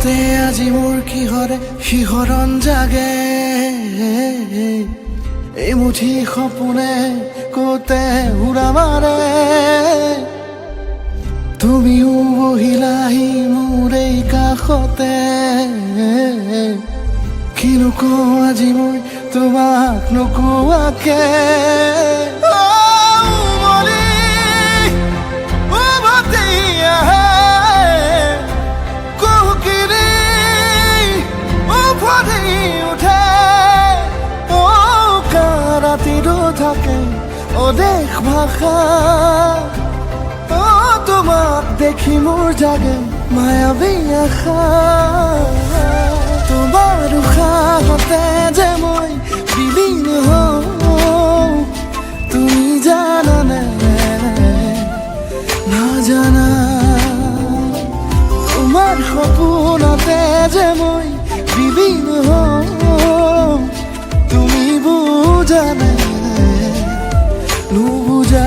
মনতে আজি মোৰ কিহৰে শিহৰণ জাগে এই মুঠি সপোনে কতে উৰা মাৰে তুমিও বহিলাহি মোৰ এই কাষতে কিনো কওঁ আজি মই তোমাক নোকোৱাকে থাকে অদেশ ভাষা তোমাক দেখি মোৰ জাগে মায়াবী আশা তোমাৰ উশাহতে যে মই বিলীন হওঁ তুমি জানানে নাজানা তোমাৰ সপোনতে যে মই বিলীন হওঁ তুমি বুজানে নুবুজা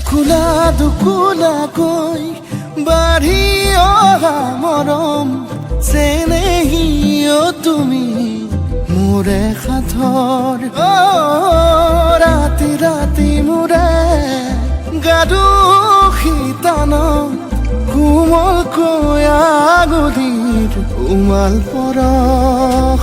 খোলা দুখোলাকৈ বাঢ়ি অহা মৰম চেনেহিও তুমি মোৰে সাথৰ ৰাতি ৰাতি মোৰে গাদু শীতান কোমলকৈ আগুলিৰ উমাল পৰশ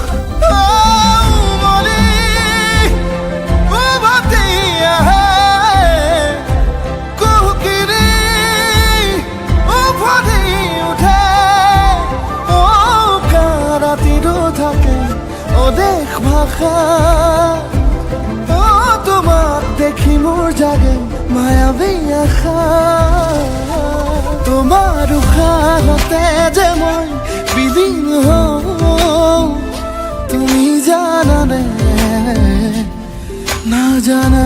অদেশ ভাষা তোমাক দেখি মোৰ জাগে মায়াবী আশা তোমাৰ উশাহতে যে মই বিলীন হওঁ তুমি জানানে নাজানা